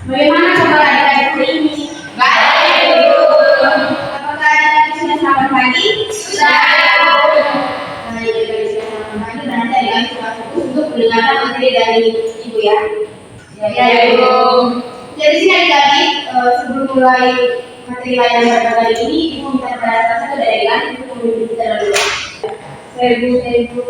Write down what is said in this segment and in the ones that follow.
Bagaimana kabar adik-adik hari ini? Baik, Ibu. Apakah adik-adik sudah selamat pagi? Sudah. Baik, adik-adik sudah selamat pagi. Nanti adik-adik sudah fokus untuk mendengarkan materi dari Ibu ya. Ya, Ibu. Jadi sini adik-adik, sebelum mulai materi layanan pada kali ini, Ibu minta kepada salah satu dari adik-adik untuk memimpin kita dulu. Saya Ibu.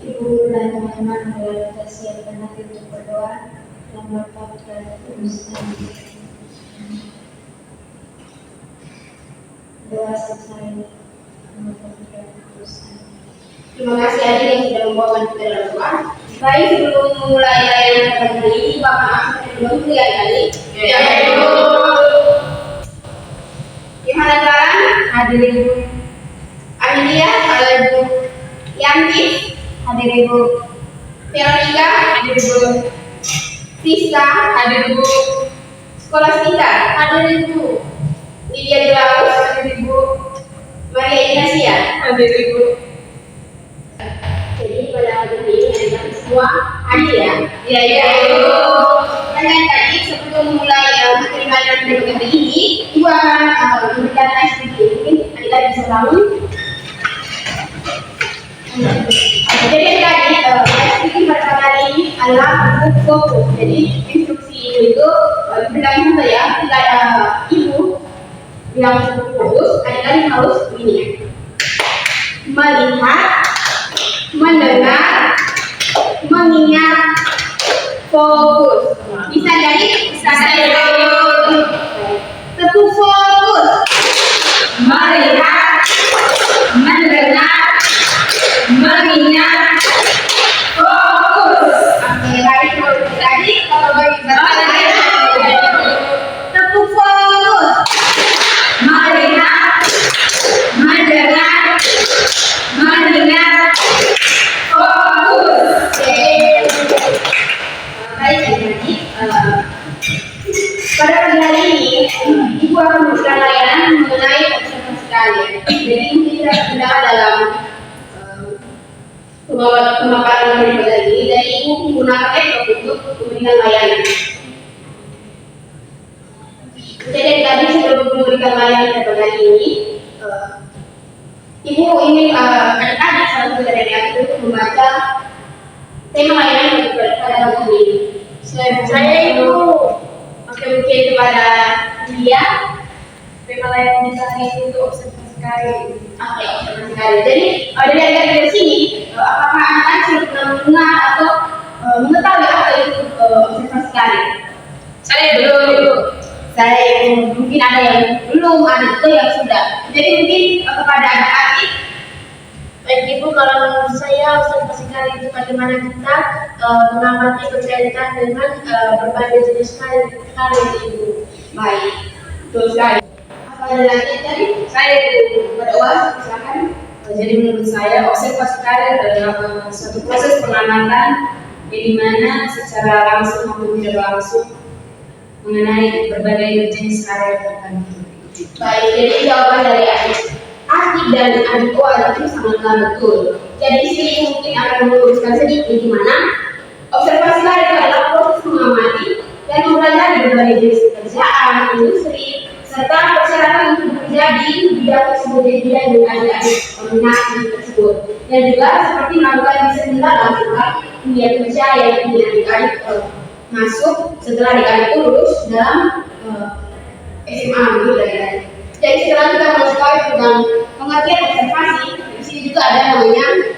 Ibu dan teman-teman adalah kita siapkan hati untuk berdoa dan berdoa kepada Tuhan. Doa selesai. Terima kasih adik yang sudah membawakan kita dalam doa. Baik, sebelum memulai layanan pada kali ini, Bapak Maksud belum lihat kali. Ya, Ibu. Gimana sekarang? Hadir Ibu. Amelia, halo Ibu. Yanti, hadir Ibu. Veronica, hadir Ibu. Siska, hadir Ibu. Skolastika, hadir Ibu. Lydia Jelaus, hadir Ibu. Maria Ignacia, hadir Ibu. Jadi pada hari ini adik-adik semua hadir ya. Ya, Ibu. Dan adik-adik sebelum mulai materi layanan pada kali ini, Ibu akan memberikan tes sedikit. Mungkin adik-adik bisa bangun. Jadi adik-adik tes sedikit pada kali ini adalah untuk fokus. Jadi instruksi itu diberikan juga ya. Ketika Ibu bilang fokus, adik-adik harus ini melihat, mendengar, mengingat, fokus. Bisa jadi? Bisa jadi. Tetap fokus. Melihat, mendengar, mengingat, fokus. Oke, baik. Tadi kalau bagi tetap fokus. Melihat, mendengar, mengingat, fokus. Oke. Baik, adik-adik. Pada pagi hari ini, Ibu akan memberikan layanan mengenai observasi kalian. Jadi ini tidak dalam pemaparan dari pada ini. Jadi Ibu menggunakan laptop untuk memberikan layanan. Jadi tadi sebelum memberikan layanan pada kali ini, Ibu ingin adik-adik salah satu dari adik untuk membaca tema layanan pada kali ini. Saya Ibu. Oke, mungkin kepada dia. Tema layanan kita hari ini untuk observasi kali. Oke, observasi kali. Jadi dari adik-adik di sini, apakah anak sudah pernah mendengar atau mengetahui apa itu observasi kali? Saya belum. Saya mungkin ada yang belum, ada juga yang sudah. Jadi mungkin kepada adik-adik. Baik Ibu, kalau menurut saya observasi kali itu bagaimana kita mengamati berkaitan dengan berbagai jenis kali Ibu. Baik, betul sekali. Apa ada lagi tadi? Saya Ibu. Berdoa, silakan. Jadi menurut saya observasi kali adalah suatu proses pengamatan di mana secara langsung maupun tidak langsung mengenai berbagai jenis karya tertentu. Baik, jadi jawaban dari adik dan adik itu sangatlah betul. Jadi di sini mungkin akan meluruskan sedikit di mana observasi kali adalah proses mengamati dan mempelajari berbagai jenis pekerjaan, industri, serta persyaratan untuk bekerja di bidang tersebut di bidang dengan adik-adik minat tersebut. Dan juga seperti melakukan riset mendalam tentang dunia kerja yang ingin adik-adik masuk setelah adik-adik lulus dalam SMA gitu adik-adik. Jadi setelah kita mengetahui tentang pengertian observasi, di sini juga ada namanya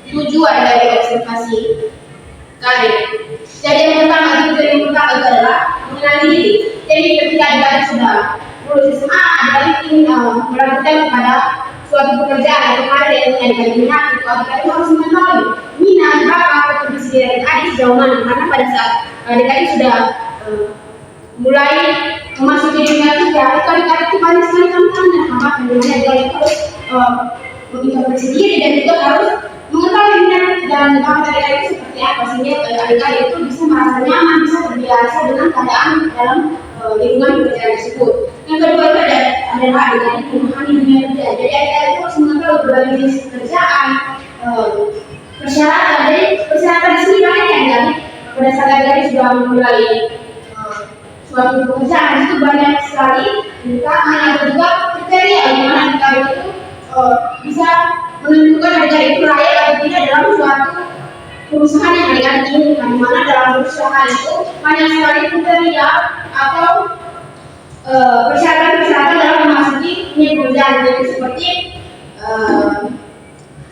tujuan dari observasi kali. Jadi yang pertama itu adalah mengenali diri. Jadi ketika adik-adik sudah lulus SMA, adik-adik ingin melakukan kepada suatu pekerjaan atau karir yang adik-adik minat, itu adik-adik harus mengetahui minat, bakat, potensi diri adik-adik sejauh mana. Karena pada saat adik-adik sudah mulai memasuki dunia kerja, itu adik-adik itu banyak sekali tantangan dan hambatan. Jadi adik-adik harus mengintrospeksi diri dan juga harus mengetahui minat dan bakat adik-adik seperti apa sehingga adik-adik itu bisa merasa nyaman, bisa terbiasa dengan keadaan dalam lingkungan pekerjaan tersebut. Yang kedua itu adalah adik-adik memahami dunia kerja. Jadi adik-adik harus mengetahui berbagai jenis pekerjaan, persyaratan. Jadi persyaratan di sini banyak yang jadi pada saat dari sudah memulai suatu pekerjaan itu banyak sekali. Juga hanya juga kriteria di mana kita itu bisa menentukan harga itu layak atau tidak dalam suatu perusahaan yang mereka inginkan. Di mana dalam perusahaan itu banyak sekali kriteria atau persyaratan-persyaratan dalam memasuki pekerjaan itu seperti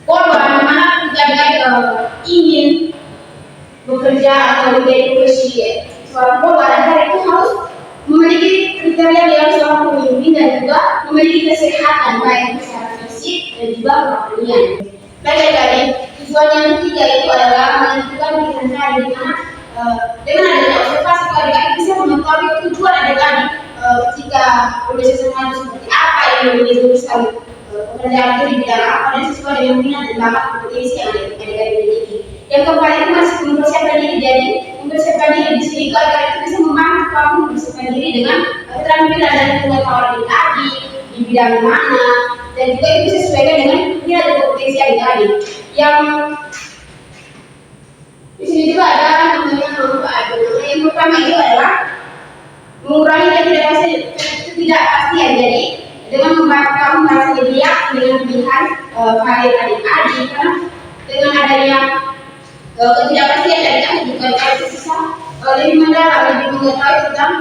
korban mana kita ingin bekerja atau menjadi profesi seorang korban itu harus memiliki kriteria yang seorang pemimpin dan juga memiliki kesehatan baik secara fisik dan juga kerohanian. Baik dari tujuan yang ketiga itu adalah menentukan pilihan hari di mana dengan adanya observasi keluarga bisa mengetahui tujuan adik-adik ketika proses semuanya seperti apa yang menjadi jurusan pekerjaan itu di bidang apa dan sesuai dengan minat dan bakat kompetensi yang adik-adik miliki. Yang keempat itu masih mempersiapkan diri, jadi mempersiapkan diri di sini agar itu bisa membantu kamu mempersiapkan diri dengan keterampilan dan pengetahuan adik-adik di bidang mana dan juga itu sesuaikan dengan minat dan kompetensi adik-adik. Yang di sini juga ada namanya manfaat. Yang pertama itu adalah mengurangi ketidakpastian. Jadi dengan membantu kamu merasa jadi yakin dengan pilihan karir adik-adik, karena dengan adanya ketidakpastian dari adik bukan harus susah lebih mendalam, lebih mengetahui tentang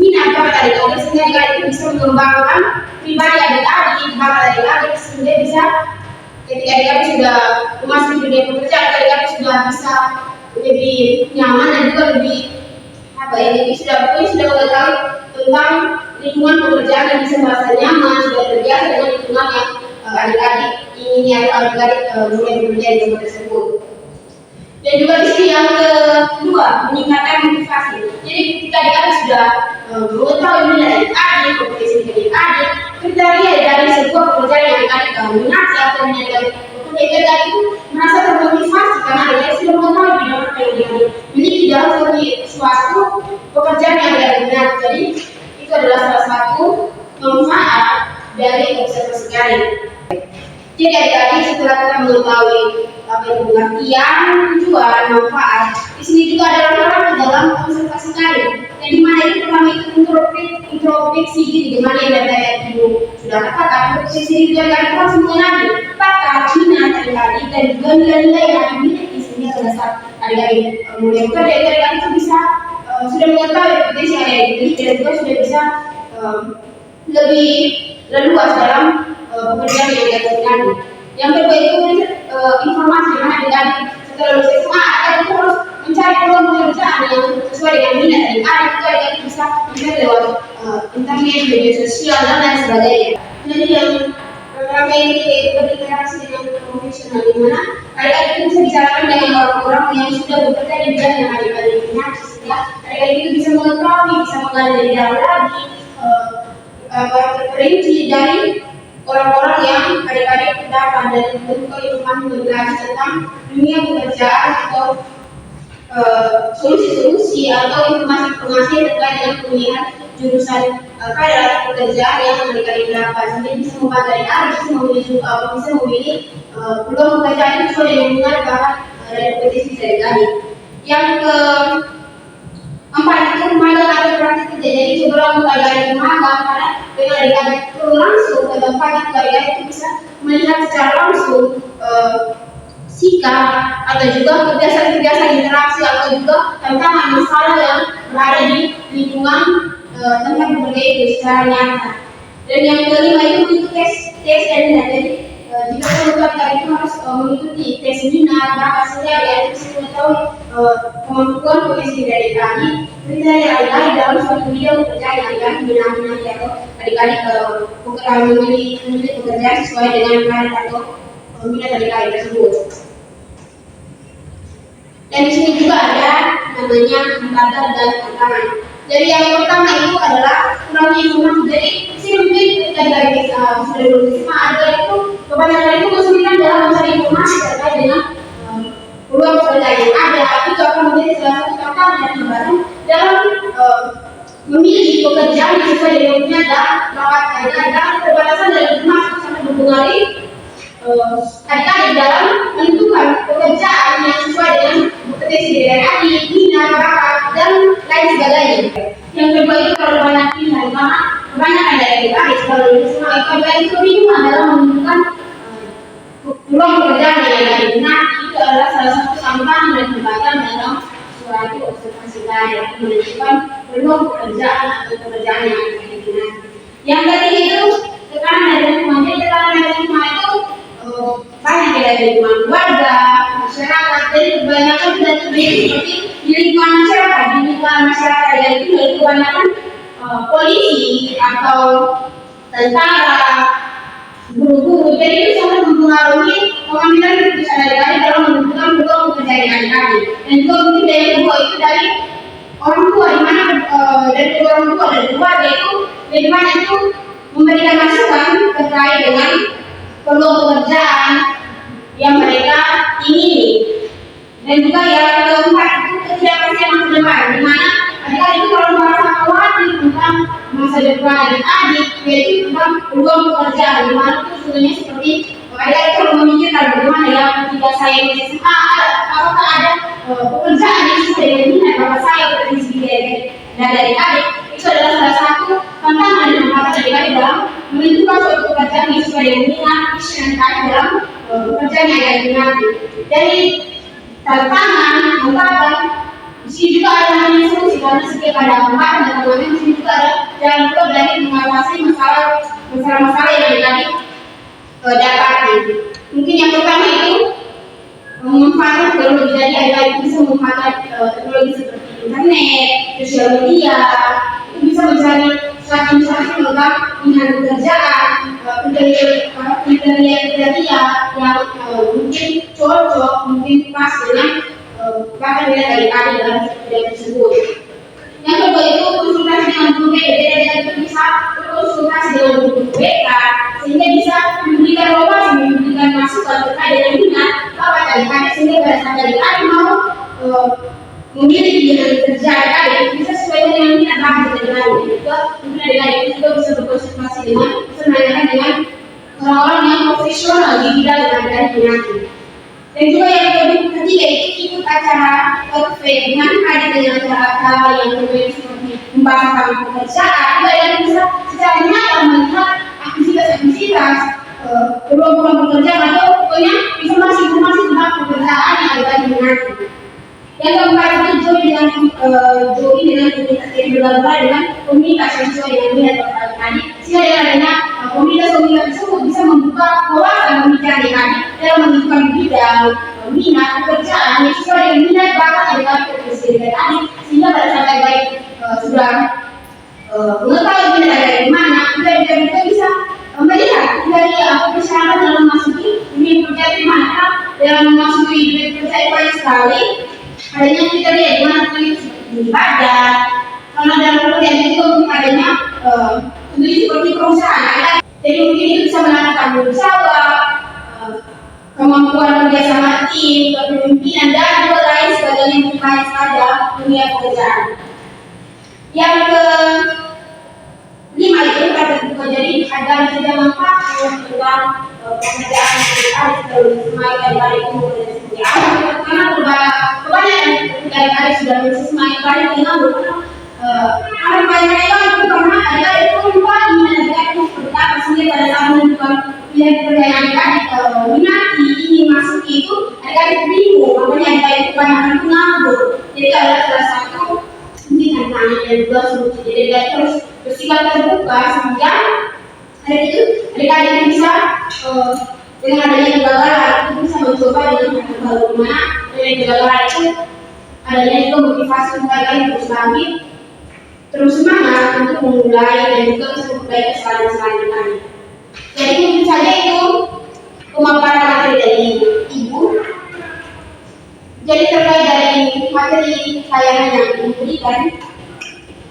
minat bakat adik-adik sehingga adik-adik itu bisa mengembangkan pribadi adik-adik, bakat adik-adik sehingga bisa ketika adik-adik sudah memasuki dunia pekerjaan, adik-adik sudah bisa lebih nyaman dan juga lebih lebih sudah mengetahui tentang lingkungan pekerjaan dan bisa merasa nyaman, sudah terbiasa dengan lingkungan yang adik-adik ingin atau adik-adik mulai bekerja di tempat tersebut. Dan juga di sini yang kedua, meningkatkan motivasi. Jadi ketika adik-adik sudah mengetahui minat adik-adik, kompetensi adik-adik, kriteria dari sebuah pekerjaan yang adik-adik minati atau minat adik-adik itu merasa termotivasi karena adik-adik sudah mengetahui bidang apa yang adik-adik miliki dalam suatu pekerjaan yang adik-adik minati. Jadi itu adalah salah satu manfaat dari observasi karir. Jadi adik-adik setelah kita mengetahui pengertian, tujuan, manfaat, di sini juga ada orang di dalam observasi karir. Yang dimana itu pertama itu introspeksi diri, dimana yang dari ibu sudah katakan introspeksi diri juga adik harus mengenali bakat, minat adik-adik dan juga nilai-nilai yang adik miliki sehingga pada saat adik-adik mulai bekerja, adik-adik itu bisa sudah mengetahui potensi yang adik dan juga sudah bisa lebih leluas dalam pekerjaan yang dilakukan. Yang kedua itu informasi yang adik-adik setelah lulus SMA adik harus mencari peluang pekerjaan yang sesuai dengan minat adik-adik. Adik bisa mencari lewat internet, media sosial dan lain sebagainya. Jadi yang pertama ini yaitu berinteraksi dengan profesional, di mana adik-adik itu bisa bicarakan dengan orang-orang yang sudah bekerja di bidang yang adik-adik minati sehingga adik-adik itu bisa mengetahui, bisa mengenal dari dalam lagi terperinci dari orang-orang yang adik-adik dapat dan bentuk informasi mengenai tentang dunia pekerjaan atau solusi-solusi atau informasi terkait dengan pemilihan jurusan karir atau pekerjaan yang adik-adik dapat sehingga bisa membantu adik-adik bisa memilih peluang pekerjaan itu sesuai dengan minat bakat dan kompetensi adik-adik. Yang keempat itu magang atau praktik kerja. Jadi sebelum adik-adik magang, karena dengan adik-adik langsung ke tempat itu adik-adik itu bisa melihat secara langsung sikap atau juga kebiasaan-kebiasaan interaksi atau juga tantangan masalah yang berada di lingkungan tempat bekerja itu secara nyata. Dan yang kelima itu mengikuti tes dan minat. Jadi jika pekerjaan itu harus mengikuti tes minat, bakat sehingga adik-adik bisa mengetahui kemampuan potensi dari adik, kriteria adik-adik dalam suatu bidang pekerjaan yang adik-adik minati atau adik-adik memilih pekerjaan sesuai dengan karir atau minat adik-adik tersebut. Dan di sini juga ada namanya hambatan dan tantangan. Jadi yang pertama itu adalah kurangnya informasi. Jadi di sini mungkin ketika adik-adik sudah lulus SMA, adik itu kebanyakan itu kesulitan dalam mencari informasi terkait dengan peluang pekerjaan yang ada. Itu akan menjadi salah satu tantangan dan hambatan dalam memilih pekerjaan yang sesuai dengan minat dan bakat adik-adik. Dan keterbatasan dari informasi sangat mempengaruhi adik-adik dalam menentukan pekerjaan kompetensi dari adik, minat, bakat, dan lain sebagainya. Yang kedua itu kalau banyak pilihan, maka kebanyakan dari adik kalau semua itu kebingungan dalam menentukan peluang pekerjaan yang ada. Nah, itu adalah salah satu tantangan dan hambatan dalam suatu observasi daerah menentukan peluang pekerjaan atau pekerjaan yang ada di sana. Yang ketiga itu tekanan dari lingkungan. Jadi tekanan dari lingkungan itu banyak dari lingkungan keluarga, masyarakat. Jadi kebanyakan sudah terjadi seperti di lingkungan masyarakat. Di lingkungan masyarakat itu kebanyakan polisi atau tentara, guru-guru. Jadi itu sangat mempengaruhi pengambilan keputusan adik-adik dalam menentukan peluang pekerjaan adik-adik. Dan juga mungkin dari kedua itu dari orang tua, di mana dari kedua orang tua dan keluarga itu lebih banyak itu memberikan masukan terkait dengan peluang pekerjaan yang mereka ingini. Dan juga yang keempat itu ketidakpastian masa depan, di mana adik-adik itu kalau merasa khawatir tentang masa depan adik-adik, yaitu tentang peluang pekerjaan, di mana itu sebenarnya seperti adik-adik kalau memikirkan bagaimana ya ketika saya di SMA, apakah ada pekerjaan yang sesuai dengan minat bapak saya berarti dari adik-adik. Itu adalah salah satu tantangan yang dapat adik-adik dalam menentukan suatu pekerjaan yang sesuai dengan minat, visi dan kaya dalam pekerjaan yang ada nanti. Dari tantangan, hambatan, di sini juga ada namanya solusi, karena setiap ada hambatan dan tantangan, di sini juga ada jalan keluar dari mengatasi masalah-masalah yang adik-adik dapati. Mungkin yang pertama itu memanfaatkan teknologi. Jadi adik-adik bisa memanfaatkan teknologi seperti internet, sosial media, itu bisa mencari suatu informasi tentang pilihan pekerjaan, kriteria yang mungkin cocok, mungkin pas dengan bakat minat adik-adik dalam kriteria tersebut. Yang kedua itu konsultasi dengan guru BK. Jadi adik-adik bisa berkonsultasi dengan guru BK sehingga bisa memberikan wawasan, memberikan masukan terkait dengan minat bakat adik-adik, sehingga pada saat adik-adik mau memilih pilihan kerja adik-adik bisa sesuai dengan minat bakat adik-adik. Juga mungkin adik-adik juga bisa berkonsultasi dengan dengan orang-orang yang profesional di bidang yang adik-adik minati. Dan juga yang ketiga itu ikut acara fair, di mana ada dengan acara-acara yang berbentuk seperti membahas tentang pekerjaan, juga yang bisa secara nyata melihat aktivitas-aktivitas peluang-peluang pekerjaan atau pokoknya informasi-informasi tentang pekerjaan yang ada di minati. Yang keempat itu join dengan komunitas yang bergabung dengan komunitas yang sesuai dengan minat bakat adik, sehingga dengan adanya komunitas tersebut bisa membuka wawasan pemikiran adik dalam menentukan bidang minat pekerjaan yang sesuai dengan minat bakat adik-adik, sehingga pada saat adik sudah mengetahui minat adik di mana, kita bisa melihat dari persyaratan dalam memasuki dunia pekerjaan di mana. Dalam memasuki dunia pekerjaan banyak sekali adanya kita lihat di mana itu ibadah. Karena dalam pekerjaan itu mungkin adanya seperti perusahaan. Jadi mungkin itu bisa menangkap tanggung jawab, kemampuan kerjasama tim, kepemimpinan dan juga lain sebagainya yang terkait pada dunia pekerjaan. Yang kelima itu kata buku. Jadi ada saja manfaat tentang pekerjaan adik-adik semakin dari umur dan seperti apa. Karena kebanyakan dari adik sudah semakin banyak dengan ada banyak itu karena adik-adik itu lupa minat adik-adik seperti apa, sehingga pada saat menentukan pilihan pekerjaan adik-adik minati ingin masuk itu adik-adik bingung, makanya adik-adik kebanyakan itu nganggur. Jadi adalah salah satu mungkin tantangan yang juga solusi. Jadi adik-adik terus bersikap terbuka sehingga adik-adik bisa dengan adanya kegagalan itu bisa mencoba dengan hal baru. Dimana dengan kegagalan itu adanya juga motivasi untuk adik-adik terus bangkit, terus semangat untuk memulai dan juga bisa memperbaiki kesalahan-kesalahan adik-adik. Jadi mungkin saja itu pemaparan materi dari ibu. Jadi terkait dari materi tayangan yang diberikan,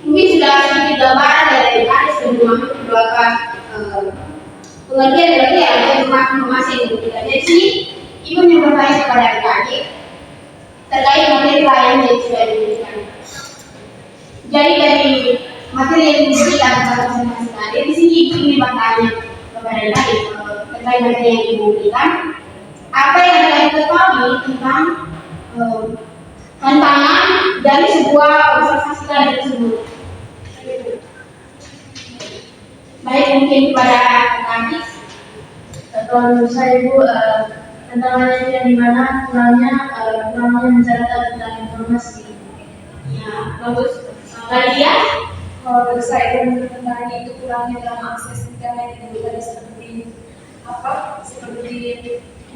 mungkin sudah sedikit gambaran dari adik sudah memahami beberapa pengertian atau informasi yang diberikan. Jadi sini ibu yang bertanya kepada adik-adik terkait materi lain yang sudah diberikan. Jadi dari materi yang diberikan kepada masing-masing adik, di sini ibu ingin bertanya kepada adik terkait materi yang diberikan, apa yang adik ketahui tentang tantangan dari sebuah observasi karir tersebut. Baik, mungkin kepada adik. Kalau menurut saya Bu, tantangannya yang dimana kurangnya mencatat tentang informasi. Ya, bagus. Kalian? Kalau menurut saya tantangannya itu kurangnya dalam akses internet yang juga seperti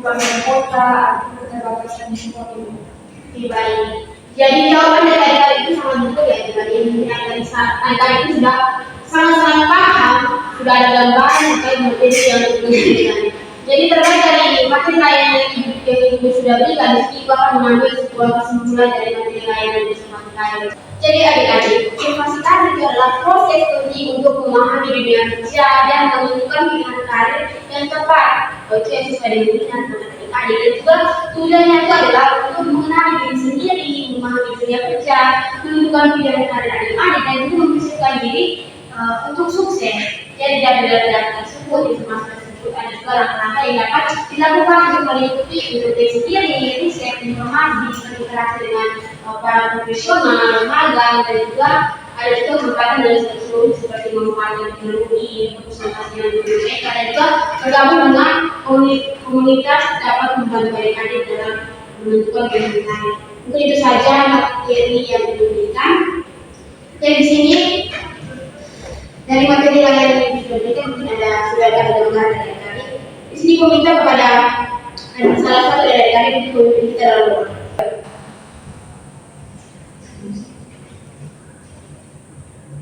kurangnya kuota atau keterbatasan semua itu. Oke, baik. Jadi jawaban dari adik itu sangat betul ya, dari yang tadi itu sudah sangat-sangat paham, sudah ada gambaran terkait materi yang diberikan. Jadi terkait dari materi layanan yang ibu sudah berikan, ibu akan mengambil sebuah kesimpulan dari materi layanan yang disampaikan. Jadi adik-adik, observasi karir itu adalah proses penting untuk memahami dunia kerja dan menentukan pilihan karir yang tepat. Itu yang sesuai dengan pilihan adik-adik. Dan juga tujuannya itu adalah untuk mengenali diri sendiri, memahami dunia kerja, menentukan pilihan karir adik-adik, dan juga mempersiapkan diri untuk sukses. Jadi dari data tersebut, informasi tersebut ada juga langkah-langkah yang dapat dilakukan untuk mengikuti diri sendiri, riset, informasi, berinteraksi dengan para profesional, magang, dan juga ada juga kesempatan dari seluruh seperti memanfaatkan teknologi, konsultasi dengan guru mereka, dan juga bergabung dengan komunitas dapat membantu adik-adik dalam menentukan pilihan karir. Mungkin itu saja materi yang diberikan. Dan di sini dari materi layanan yang diberikan mungkin sudah ada gambaran dari kami. Di sini kami minta kepada salah satu dari kami untuk kita lalu.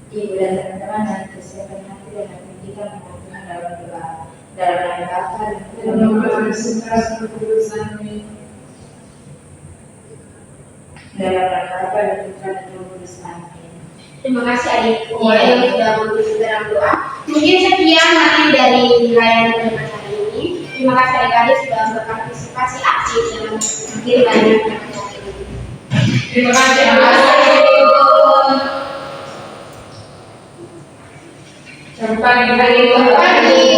Ibu dan teman-teman dan kesiapan hati dan pendidikan dalam rangka apa dan kita berusaha. Terima kasih adikku yang sudah menulis dalam doa. Mungkin sekian materi dari layanan pada hari ini. Terima kasih adik-adik sudah berpartisipasi aktif dalam materi layanan pada hari ini. Terima kasih. Selamat pagi.